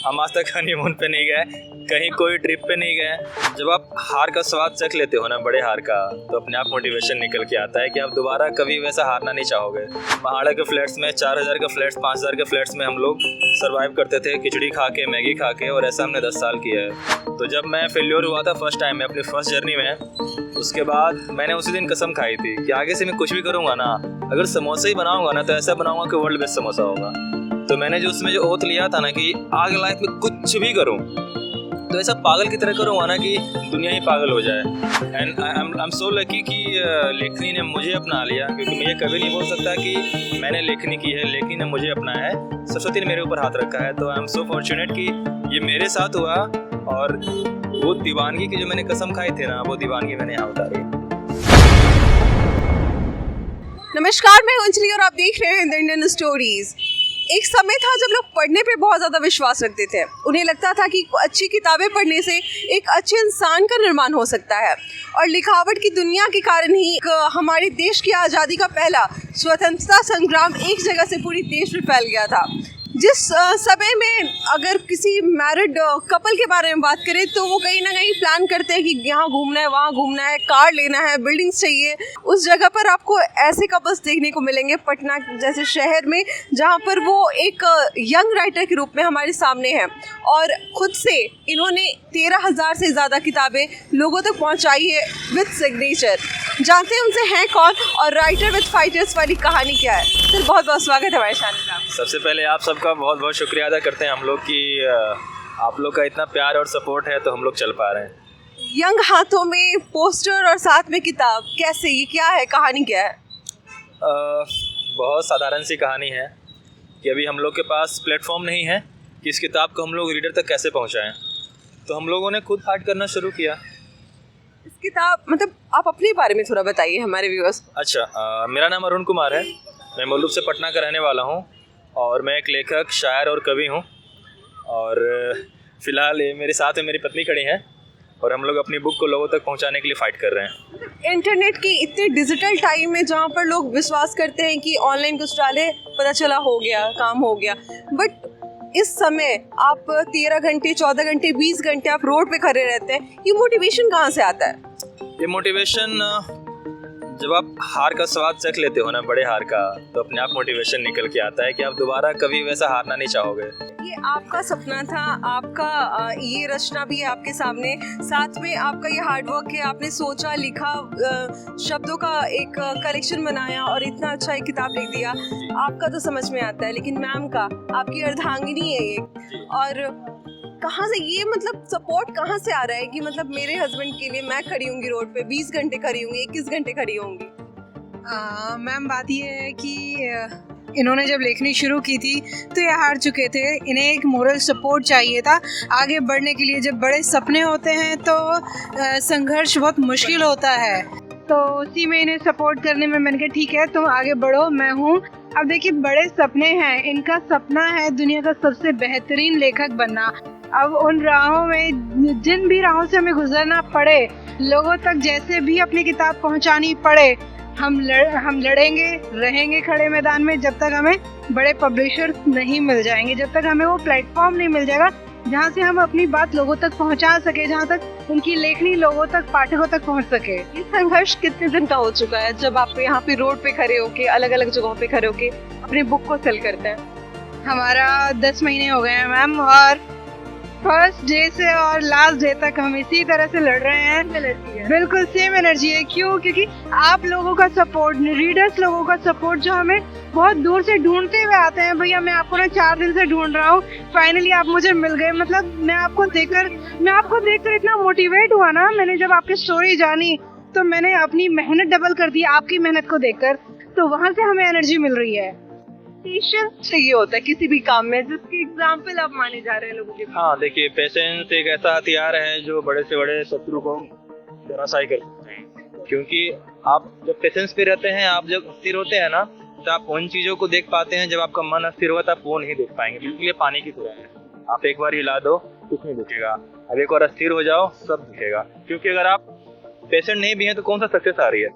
हम आज तक हनीमून पे नहीं गए, कहीं कोई ट्रिप पे नहीं गए। जब आप हार का स्वाद चख लेते हो ना, बड़े हार का, तो अपने आप मोटिवेशन निकल के आता है कि आप दोबारा कभी वैसा हारना नहीं चाहोगे। पहाड़ के फ्लैट्स में 4000 के फ्लैट्स, 5000 के फ्लैट्स में हम लोग सर्वाइव करते थे, खिचड़ी खा के, मैगी खा के, और ऐसा हमने 10 साल किया है। तो जब मैं फेल्योर हुआ था फर्स्ट टाइम में अपनी फर्स्ट जर्नी में, उसके बाद मैंने उसी दिन कसम खाई थी कि आगे से मैं कुछ भी करूँगा ना, अगर समोसा ही बनाऊँगा ना तो ऐसा बनाऊँगा कि वर्ल्ड बेस्ट समोसा होगा। तो मैंने जो उसमें जो ओथ लिया था ना कि आगे लाइफ में कुछ भी करूँ तो ऐसा पागल की तरह करूँगा ना कि दुनिया ही पागल हो जाए। And I am so lucky कि लेखनी ने मुझे अपना लिया, क्योंकि मैं ये कभी नहीं बोल सकता कि मैंने लेखनी की है, लेखनी ने मुझे अपनाया है, सरस्वती ने मेरे ऊपर हाथ रखा है। तो आई एम सो फॉर्चुनेट कि ये मेरे साथ हुआ, और वो दीवानगी की जो मैंने कसम खाई थी ना, वो दीवानगी मैंने यहाँ उतारी। नमस्कार, मैं अंजलि और आप देख रहे हैं द इंडियन स्टोरीज। एक समय था जब लोग पढ़ने पे बहुत ज़्यादा विश्वास रखते थे। उन्हें लगता था कि अच्छी किताबें पढ़ने से एक अच्छे इंसान का निर्माण हो सकता है, और लिखावट की दुनिया के कारण ही हमारे देश की आज़ादी का पहला स्वतंत्रता संग्राम एक जगह से पूरी देश में फैल गया था। जिस समय में अगर किसी मैरिड कपल के बारे में बात करें तो वो कहीं ना कहीं प्लान करते हैं कि यहाँ घूमना है, वहाँ घूमना है, कार लेना है, बिल्डिंग्स चाहिए। उस जगह पर आपको ऐसे कपल्स देखने को मिलेंगे पटना जैसे शहर में, जहाँ पर वो एक यंग राइटर के रूप में हमारे सामने हैं, और खुद से इन्होंने 13,000 से ज़्यादा किताबें लोगों तक पहुँचाई है विद सिग्नेचर। जानते हैं उनसे हैं कौन और राइटर विद फाइटर्स वाली कहानी क्या है। सर, बहुत बहुत स्वागत है हमारे चैनल में। सबसे पहले आप सबका बहुत बहुत शुक्रिया अदा करते हैं हम लोग कि आप लोग का इतना प्यार और सपोर्ट है तो हम लोग चल पा रहे हैं। यंग हाथों में पोस्टर और साथ में किताब, कैसे, ये क्या है, कहानी क्या है? बहुत साधारण सी कहानी है कि अभी हम लोग के पास प्लेटफॉर्म नहीं है कि इस किताब को हम लोग रीडर तक कैसे पहुंचाएं, तो हम लोगों ने खुद हार्ट करना शुरू किया। इस किताब मतलब आप अपने बारे में थोड़ा बताइए हमारे व्यूअर्स। अच्छा, मेरा नाम अरुण कुमार है, मैं मुल्लुक से पटना का रहने वाला हूँ, और मैं एक लेखक, शायर और कवि हूँ। और फ़िलहाल मेरे साथ में मेरी पत्नी खड़ी हैं, और हम लोग अपनी बुक को लोगों तक पहुँचाने के लिए फ़ाइट कर रहे हैं। इंटरनेट की इतने डिजिटल टाइम में जहाँ पर लोग विश्वास करते हैं कि ऑनलाइन कुछ डाले, पता चला हो गया, काम हो गया, बट इस समय आप 13 घंटे, 14 घंटे, 20 घंटे आप रोड पे खड़े रहते हैं, ये मोटिवेशन कहाँ से आता है? ये मोटिवेशन जब आप हार का स्वाद चख लेते हो ना, बड़े हार का, तो अपने आप मोटिवेशन निकल के आता है कि आप दोबारा कभी वैसा हारना नहीं चाहोगे। ये आपका सपना था, आपका ये रचना भी है आपके सामने, साथ में आपका ये हार्डवर्क है, आपने सोचा, लिखा, शब्दों का एक कलेक्शन बनाया और इतना अच्छा एक किताब लिख दिया। आपका तो समझ में आता है, लेकिन मैम का, आपकी अर्धांगिनी है ये, और कहाँ से ये मतलब सपोर्ट कहाँ से आ रहा है कि मतलब मेरे हस्बैंड के लिए मैं खड़ी होंगी रोड पे, 20 घंटे खड़ी होंगी, 21 घंटे खड़ी होंगी? मैम, बात ये है कि इन्होंने जब लेखनी शुरू की थी तो ये हार चुके थे, इन्हें एक मोरल सपोर्ट चाहिए था आगे बढ़ने के लिए। जब बड़े सपने होते हैं तो संघर्ष बहुत मुश्किल होता है, तो उसी में इन्हें सपोर्ट करने में मैंने कहा ठीक है तुम आगे बढ़ो, मैं हूँ। अब देखिए, बड़े सपने हैं, इनका सपना है दुनिया का सबसे बेहतरीन लेखक बनना। अब उन राहों में, जिन भी राहों से हमें गुजरना पड़े, लोगों तक जैसे भी अपनी किताब पहुंचानी पड़े, हम लड़ेंगे, रहेंगे खड़े मैदान में, जब तक हमें बड़े पब्लिशर्स नहीं मिल जाएंगे, जब तक हमें वो प्लेटफॉर्म नहीं मिल जाएगा जहाँ से हम अपनी बात लोगों तक पहुँचा सके, जहाँ तक उनकी लेखनी लोगों तक, पाठकों तक पहुँच सके। ये संघर्ष कितने दिन का हो चुका है जब आप यहाँ पे रोड पे खड़े होके, अलग अलग जगहों पे खड़े होके अपनी बुक को सेल करते हैं? हमारा 10 महीने हो गए हैं मैम, और फर्स्ट डे से और लास्ट डे तक हम इसी तरह से लड़ रहे हैं। बिल्कुल सेम एनर्जी है। क्यों? क्योंकि आप लोगों का सपोर्ट, रीडर्स लोगों का सपोर्ट जो हमें बहुत दूर से ढूंढते हुए आते हैं, भैया मैं आपको ना 4 दिन से ढूंढ रहा हूँ, फाइनली आप मुझे मिल गए। मतलब मैं आपको देखकर इतना मोटिवेट हुआ ना, मैंने जब आपकी स्टोरी जानी तो मैंने अपनी मेहनत डबल कर दी आपकी मेहनत को देखकर, तो वहाँ से हमें एनर्जी मिल रही है। पेशेंस चाहिए होता है किसी भी काम में, जिसके एग्जाम्पल आप माने जा रहे हैं लोगों के। हाँ, देखिए, पेशेंस एक ऐसा हथियार है जो बड़े से बड़े शत्रु को धराशायी कर सकते हैं। क्योंकि आप जब पेशेंस पे रहते हैं, आप जब स्थिर होते हैं ना, तो आप उन चीज़ों को देख पाते हैं। जब आपका मन अस्थिर होगा तो आप वो नहीं देख पाएंगे। बिल्कुल ये पानी की तरह है, आप एक बार हिला दो कुछ नहीं दिखेगा, अब एक बार अस्थिर हो जाओ सब दिखेगा। क्योंकि अगर आप पेशेंट नहीं भी हैं तो कौन सा सक्सेस आ रही है।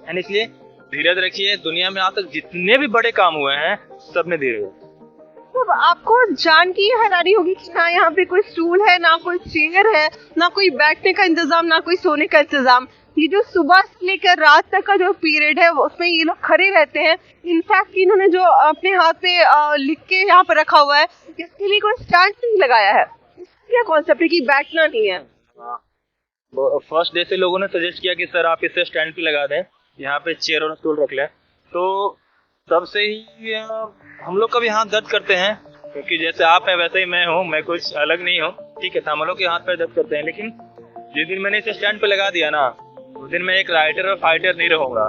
एंड इसलिए धीरज रखिए। दुनिया में आज तक जितने भी बड़े काम हुए हैं सब में धीरज। मतलब आपको जान की हैरानी होगी कि ना यहाँ पे कोई स्टूल है, ना कोई चेयर है, ना कोई बैठने का इंतजाम, ना कोई सोने का इंतजाम। ये जो सुबह से लेकर रात तक का जो पीरियड है उसमें ये लोग खड़े रहते हैं। इनफैक्ट इन्होंने जो अपने हाथ में लिख के यहाँ पर रखा हुआ है, इसके लिए कोई स्टैंड नहीं लगाया है। क्या कॉन्सेप्ट है कि बैठना नहीं है? फर्स्ट डे से लोगों ने सजेस्ट किया कि सर आप इसे स्टैंड पे लगा दें, यहाँ पे चेयर और स्टूल रख लें। तो तब से ही हम लोग का भी हाथ दर्द करते हैं, क्योंकि जैसे आप हैं वैसे ही मैं हूँ, मैं कुछ अलग नहीं हूँ, ठीक है। हम लोग के हाथ पैर दर्द करते हैं, लेकिन जिस दिन मैंने इसे स्टैंड पे लगा दिया ना, उस दिन मैं एक राइटर और फाइटर नहीं रहूँगा,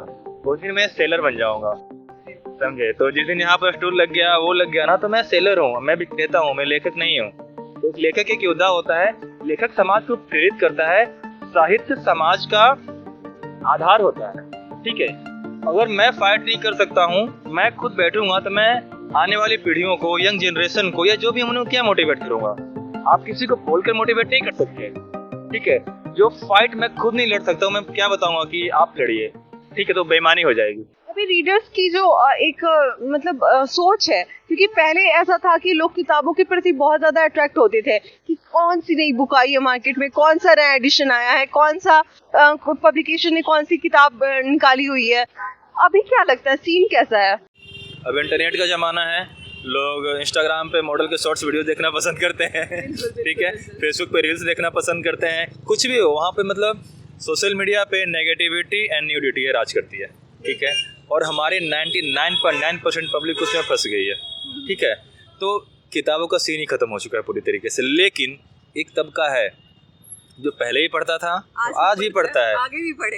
उस दिन मैं सेलर बन जाऊँगा, समझे। तो जिस दिन यहाँ पर स्टूल लग गया, वो लग गया ना, तो मैं सेलर हूँ, मैं विक्रेता हूँ, मैं लेखक नहीं हूँ। तो लेखक एक योद्धा होता है, लेखक समाज को प्रेरित करता है, साहित्य समाज का आधार होता है, ठीक है। अगर मैं फाइट नहीं कर सकता हूँ, मैं खुद बैठूंगा, तो मैं आने वाली पीढ़ियों को, यंग जनरेशन को, या जो भी हम उन्हें क्या मोटिवेट करूंगा। आप किसी को बोलकर मोटिवेट नहीं कर सकते, ठीक है। जो फाइट मैं खुद नहीं लड़ सकता हूँ, मैं क्या बताऊंगा कि आप लड़िए, ठीक है, तो बेईमानी हो जाएगी। अभी रीडर्स की जो एक मतलब सोच है, क्योंकि पहले ऐसा था कि लोग किताबों के प्रति बहुत ज्यादा अट्रैक्ट होते थे कि कौन सी नई बुक आई है मार्केट में, कौन सा नया एडिशन आया है, कौन सा पब्लिकेशन ने कौन सी किताब निकाली हुई है। अभी क्या लगता है, सीन कैसा है? अब इंटरनेट का ज़माना है, लोग इंस्टाग्राम पे मॉडल के शॉर्ट्स वीडियो देखना पसंद करते हैं, ठीक है, फेसबुक पे रील्स देखना पसंद करते हैं, कुछ भी हो वहाँ पे मतलब सोशल मीडिया पे नेगेटिविटी एंड न्यूडिटी राज करती है, ठीक है। और हमारी 99.9% पब्लिक उसमें फंस गई है, ठीक है। तो किताबों का सीन ही ख़त्म हो चुका है पूरी तरीके से। लेकिन एक तबका है जो पहले ही पढ़ता था, आज भी पढ़ता है,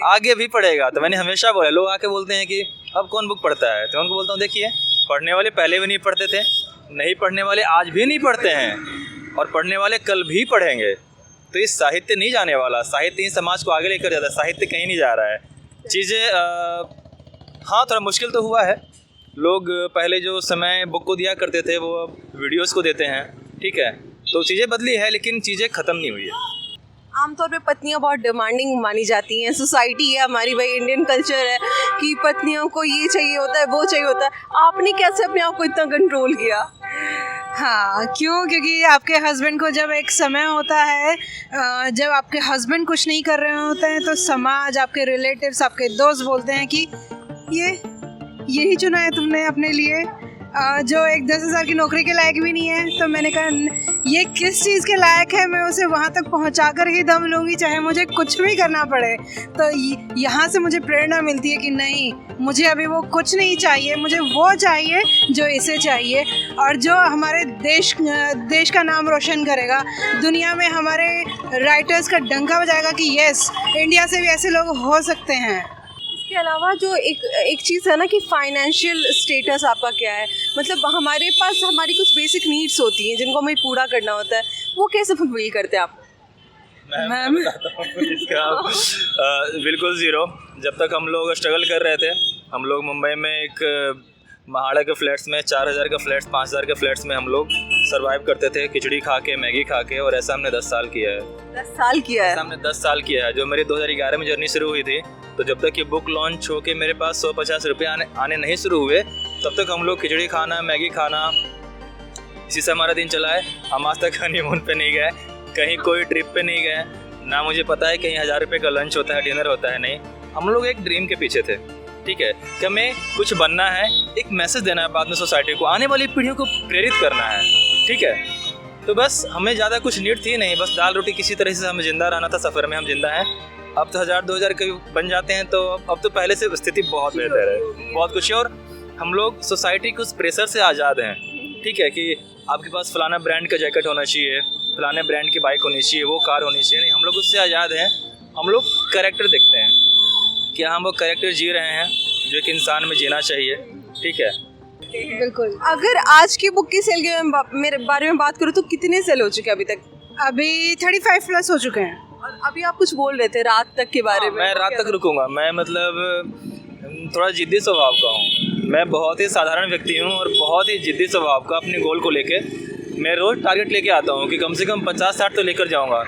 आगे भी पढ़ेगा। तो मैंने हमेशा बोला, लोग आके बोलते हैं कि अब कौन बुक पढ़ता है, तो उनको बोलता हूँ देखिए, पढ़ने वाले पहले भी नहीं पढ़ते थे, नहीं पढ़ने वाले आज भी नहीं पढ़ते हैं, और पढ़ने वाले कल भी पढ़ेंगे। तो ये साहित्य नहीं जाने वाला, साहित्य ही समाज को आगे लेकर जाता है, साहित्य कहीं नहीं जा रहा है। चीज़ें हाँ थोड़ा मुश्किल तो हुआ है, लोग पहले जो समय बुक को दिया करते थे वो वीडियोस को देते हैं, ठीक है। तो चीज़ें बदली है, लेकिन चीज़ें ख़त्म नहीं हुई है। आमतौर पे पत्नियां बहुत डिमांडिंग मानी जाती हैं, सोसाइटी है हमारी, भाई इंडियन कल्चर है कि पत्नियों को ये चाहिए होता है, वो चाहिए होता है। आपने कैसे अपने आप को इतना कंट्रोल किया? हाँ, क्योंकि आपके हस्बैंड को जब एक समय होता है, जब आपके हस्बैंड कुछ नहीं कर रहे होते हैं, तो समाज, आपके रिलेटिव्स, आपके दोस्त बोलते हैं कि यही चुना है तुमने अपने लिए, जो एक 10,000 की नौकरी के लायक भी नहीं है। तो मैंने कहा ये किस चीज़ के लायक है, मैं उसे वहाँ तक पहुँचा कर ही दम लूँगी, चाहे मुझे कुछ भी करना पड़े। तो यहाँ से मुझे प्रेरणा मिलती है कि नहीं, मुझे अभी वो कुछ नहीं चाहिए, मुझे वो चाहिए जो इसे चाहिए, और जो हमारे देश का नाम रोशन करेगा, दुनिया में हमारे राइटर्स का डंका बजाएगा कि यस, इंडिया से भी ऐसे लोग हो सकते हैं। इसके अलावा जो एक चीज़ है ना कि फाइनेंशियल स्टेटस आपका क्या है, मतलब हमारे पास हमारी कुछ बेसिक नीड्स होती हैं जिनको हमें पूरा करना होता है, वो कैसे फुलफिल करते हैं आप? मैं बताता हूँ इसका बिल्कुल ज़ीरो। जब तक हम लोग स्ट्रगल कर रहे थे, हम लोग मुंबई में एक महाड़ा के फ्लैट्स में 4,000 के फ्लैट्स, 5,000 के फ्लैट्स में हम लोग सर्वाइव करते थे, खिचड़ी खा के, मैगी खा के, और ऐसा हमने 10 साल किया है। 10 साल किया है? ऐसा हमने 10 साल किया है। जो मेरी 2011 में जर्नी शुरू हुई थी, तो जब तक ये बुक लॉन्च हो के मेरे पास 150 रुपये आने नहीं शुरू हुए, तब तक हम लोग खिचड़ी खाना, मैगी खाना, इसी से हमारा दिन चला है। हम आज तक हनीमून पे नहीं गए, कहीं कोई ट्रिप पे नहीं गए, ना मुझे पता है कहीं 1000 रुपये का लंच होता है, डिनर होता है, नहीं। हम लोग एक ड्रीम के पीछे थे, ठीक है, कि हमें कुछ बनना है, एक मैसेज देना है बाद में सोसाइटी को, आने वाली पीढ़ियों को प्रेरित करना है, ठीक है। तो बस हमें ज़्यादा कुछ नीड थी नहीं, बस दाल रोटी किसी तरह से हमें ज़िंदा रहना था, सफ़र में हम जिंदा हैं। अब तो 1000-2000 के बन जाते हैं, तो अब तो पहले से स्थिति बहुत बेहतर है, बहुत कुछ है। और हम लोग सोसाइटी के उस प्रेशर से आज़ाद हैं, ठीक है, कि आपके पास फलाना ब्रांड का जैकेट होना चाहिए, फलाने ब्रांड की बाइक होनी चाहिए, वो कार होनी चाहिए, नहीं, हम लोग उससे आज़ाद हैं। हम लोग कैरेक्टर देखते हैं कि हम वो कैरेक्टर जी रहे हैं जो एक इंसान में जीना चाहिए, ठीक है। बिल्कुल। अगर आज की बुक की सेल के मेरे बारे में बात करूँ तो कितने सेल हो चुके हैं अभी तक? अभी 35 प्लस हो चुके हैं। और अभी आप कुछ बोल रहे थे रात तक के बारे में। मैं रात तक रुकूंगा, मैं मतलब थोड़ा जिद्दी स्वभाव का हूँ, मैं बहुत ही साधारण व्यक्ति हूँ और बहुत ही जिद्दी स्वभाव का। अपने गोल को लेके मैं रोज़ टारगेट लेके आता हूँ कि कम से कम 50-60 तो लेकर जाऊँगा।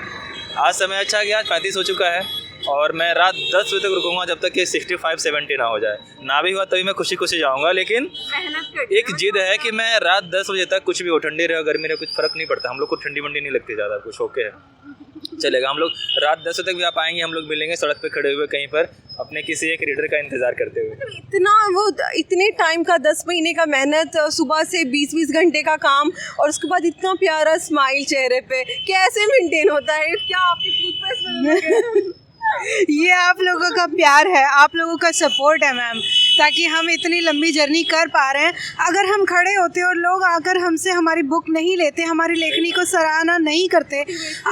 आज समय अच्छा गया, 35 हो चुका है, और मैं रात 10 बजे तक रुकूंगा जब तक कि 65-70 ना हो जाए। ना भी हुआ तभी मैं खुशी खुशी जाऊँगा, लेकिन एक जिद है कि मैं रात 10 बजे तक कुछ भी हो, ठंडी रहे गर्मी रहे, कुछ फ़र्क नहीं पड़ता। हम लोग को ठंडी वंडी नहीं लगती ज़्यादा, कुछ ओके है, चलेगा। हम लोग रात 10 बजे तक भी आप आएंगे, हम लोग मिलेंगे सड़क पे खड़े हुए कहीं पर अपने किसी एक रीडर का इंतज़ार करते हुए। इतने टाइम का 10 महीने का मेहनत, सुबह से 20-20 घंटे का काम, और उसके बाद इतना प्यारा स्माइल चेहरे पे कैसे मेंटेन होता है? क्या आपकी टूथपेस्ट में ये आप लोगों का प्यार है, आप लोगों का सपोर्ट है मैम, ताकि हम इतनी लंबी जर्नी कर पा रहे हैं। अगर हम खड़े होते और लोग आकर हमसे हमारी बुक नहीं लेते, हमारी लेखनी को सराहना नहीं करते,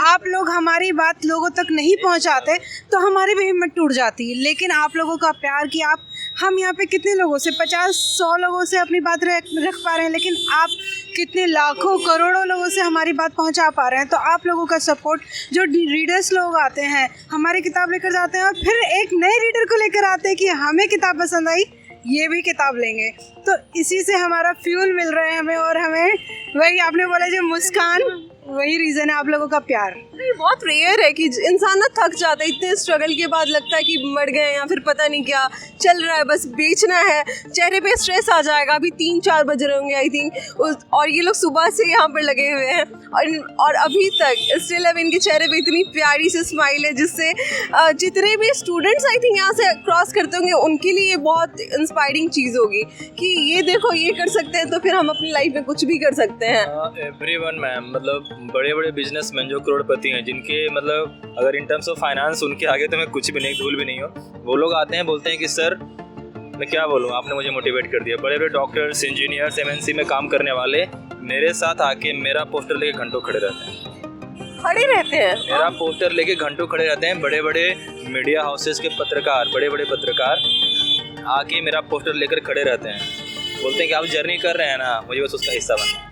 आप लोग हमारी बात लोगों तक नहीं पहुंचाते, तो हमारी भी हिम्मत टूट जाती। लेकिन आप लोगों का प्यार कि आप, हम यहाँ पे कितने लोगों से, 50-100 लोगों से अपनी बात रख पा रहे हैं, लेकिन आप कितने लाखों करोड़ों लोगों से हमारी बात पहुंचा पा रहे हैं। तो आप लोगों का सपोर्ट, जो रीडर्स लोग आते हैं हमारी किताब लेकर जाते हैं और फिर एक नए रीडर को लेकर आते हैं कि हमें किताब पसंद आई, ये भी किताब लेंगे, तो इसी से हमारा फ्यूल मिल रहा है हमें। और हमें वही आपने बोला जो मुस्कान, वही रीज़न है, आप लोगों का प्यार। ये बहुत रेयर है कि इंसान ना थक जाता है, इतने स्ट्रगल के बाद लगता है कि मर गए या फिर पता नहीं क्या चल रहा है, बस बेचना है, चेहरे पे स्ट्रेस आ जाएगा। अभी 3-4 बज रहे होंगे आई थिंक, और ये लोग सुबह से यहाँ पर लगे हुए हैं, और अभी तक स्टिल अब इनके चेहरे पे इतनी प्यारी सी स्माइल है, जिससे जितने भी स्टूडेंट्स आई थिंक यहाँ से क्रॉस करते होंगे उनके लिए बहुत इंस्पायरिंग चीज़ होगी कि ये देखो ये कर सकते हैं, तो फिर हम अपनी लाइफ में कुछ भी कर सकते हैं। एवरीवन मैम, मतलब बड़े बड़े बिजनेसमैन जो करोड़पति हैं, जिनके मतलब अगर इन टर्म्स ऑफ फाइनेंस उनके आगे तो मैं कुछ भी नहीं, धूल भी नहीं हो, वो लोग आते हैं बोलते हैं कि सर मैं क्या बोलूँ, आपने मुझे मोटिवेट कर दिया। बड़े बड़े डॉक्टर्स, इंजीनियर्स, MNC में काम करने वाले मेरे साथ आके मेरा पोस्टर लेके घंटों खड़े रहते हैं, मेरा पोस्टर लेके घंटों खड़े रहते हैं। बड़े बड़े मीडिया हाउसेस के पत्रकार, बड़े बड़े पत्रकार आके मेरा पोस्टर लेकर खड़े रहते हैं, बोलते हैं कि आप जर्नी कर रहे हैं ना, मुझे बस उसका हिस्सा बनना।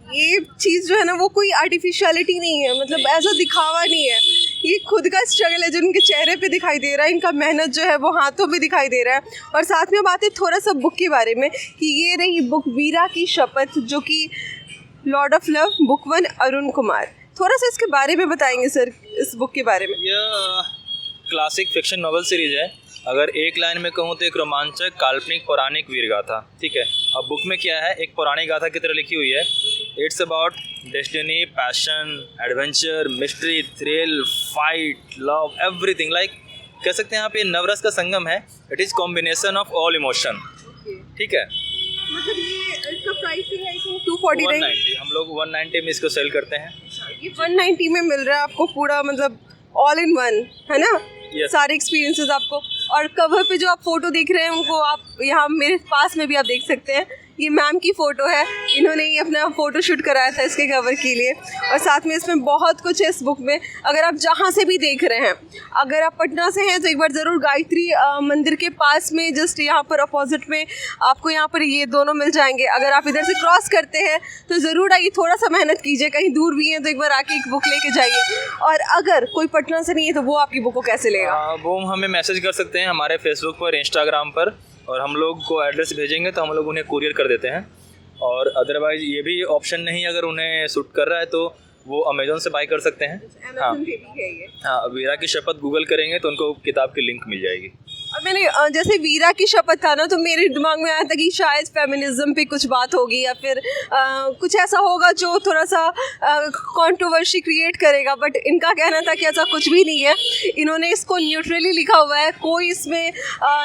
ये चीज़ जो है ना वो कोई आर्टिफिशियलिटी नहीं है, मतलब ऐसा दिखावा नहीं है, ये खुद का स्ट्रगल है जो इनके चेहरे पे दिखाई दे रहा है, इनका मेहनत जो है वो हाथों पे दिखाई दे रहा है। और साथ में बात है थोड़ा सा बुक के बारे में कि ये रही बुक वीरा की शपथ, जो कि Lord of love, book 1, Arun Kumar. थोड़ा सा इसके बारे में बताएंगे सर, इस बुक के बारे में। यह क्लासिक फिक्शन नॉवल सीरीज है। अगर एक लाइन में कहूँ तो एक रोमांचक, काल्पनिक, पौराणिक वीर गाथा, ठीक है। अब बुक में क्या है, एक पौराणिक गाथा की तरह लिखी हुई है। It's about destiny, passion, adventure, mystery, thrill, fight, love, everything. Like कह सकते हैं यहाँ पे नवरस का संगम है। It is combination of all emotion, ठीक है। मतलब ये इसका प्राइसिंग आई थिंक 249, 190, हम लोग 190 में इसको सेल करते हैं। ये 190 में मिल रहा है आपको, पूरा मतलब ऑल इन वन, है ना। Yes. सारे एक्सपीरियंसेस आपको, और कवर पे जो आप फोटो देख रहे हैं उनको आप यहाँ मेरे पास में भी आप देख सकते हैं, ये मैम की फ़ोटो है, इन्होंने ही अपना फ़ोटो शूट कराया था इसके कवर के लिए। और साथ में इसमें बहुत कुछ है इस बुक में। अगर आप जहाँ से भी देख रहे हैं, अगर आप पटना से हैं तो एक बार ज़रूर गायत्री मंदिर के पास में जस्ट यहाँ पर अपोजिट में आपको यहाँ पर ये दोनों मिल जाएंगे। अगर आप इधर से क्रॉस करते हैं तो ज़रूर आइए, थोड़ा सा मेहनत कीजिए, कहीं दूर भी हैं तो एक बार आके एक बुक लेके जाइए। और अगर कोई पटना से नहीं है तो वो आपकी बुक को कैसे लेगा? वो हमें मैसेज कर सकते हैं हमारे फेसबुक पर, इंस्टाग्राम पर, और हम लोग को एड्रेस भेजेंगे तो हम लोग उन्हें कुरियर कर देते हैं। और अदरवाइज़ ये भी ऑप्शन नहीं, अगर उन्हें सूट कर रहा है तो वो अमेज़ोन से बाय कर सकते हैं। हाँ, वीरा की शपथ गूगल करेंगे तो उनको किताब की लिंक मिल जाएगी। और मैंने जैसे वीरा की शपथ था ना, तो मेरे दिमाग में आया था कि शायद फेमिनिज्म पे कुछ बात होगी या फिर कुछ ऐसा होगा जो थोड़ा सा कंट्रोवर्सी क्रिएट करेगा, बट इनका कहना था कि ऐसा कुछ भी नहीं है। इन्होंने इसको न्यूट्रली लिखा हुआ है, कोई इसमें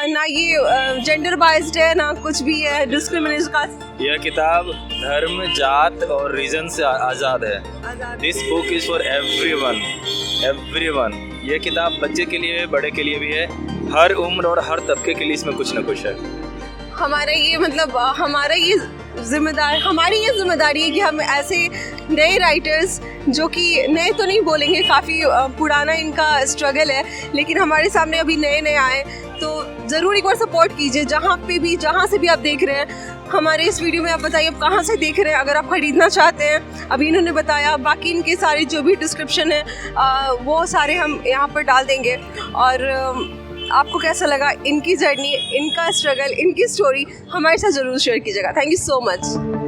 ना ये जेंडर बाइज्ड है ना कुछ भी है डिस्क्रिमिनेशन का। यह किताब धर्म, जात और रीजन से आज़ाद है। This book is for everyone, everyone. यह किताब बच्चे के लिए, बड़े के लिए भी है, हर उम्र और हर तबके के लिए इसमें कुछ ना कुछ है। हमारा ये मतलब हमारी ये जिम्मेदारी है कि हम ऐसे नए राइटर्स, जो कि नए तो नहीं बोलेंगे, काफ़ी पुराना इनका स्ट्रगल है, लेकिन हमारे सामने अभी नए नए आए, तो ज़रूर एक बार सपोर्ट कीजिए जहाँ से भी आप देख रहे हैं। हमारे इस वीडियो में आप बताइए आप कहाँ से देख रहे हैं, अगर आप ख़रीदना चाहते हैं। अभी इन्होंने बताया, बाकी इनके सारे जो भी डिस्क्रिप्शन है वो सारे हम यहाँ पर डाल देंगे। और आपको कैसा लगा इनकी जर्नी, इनका स्ट्रगल, इनकी स्टोरी, हमारे साथ ज़रूर शेयर कीजिएगा। Thank you so much.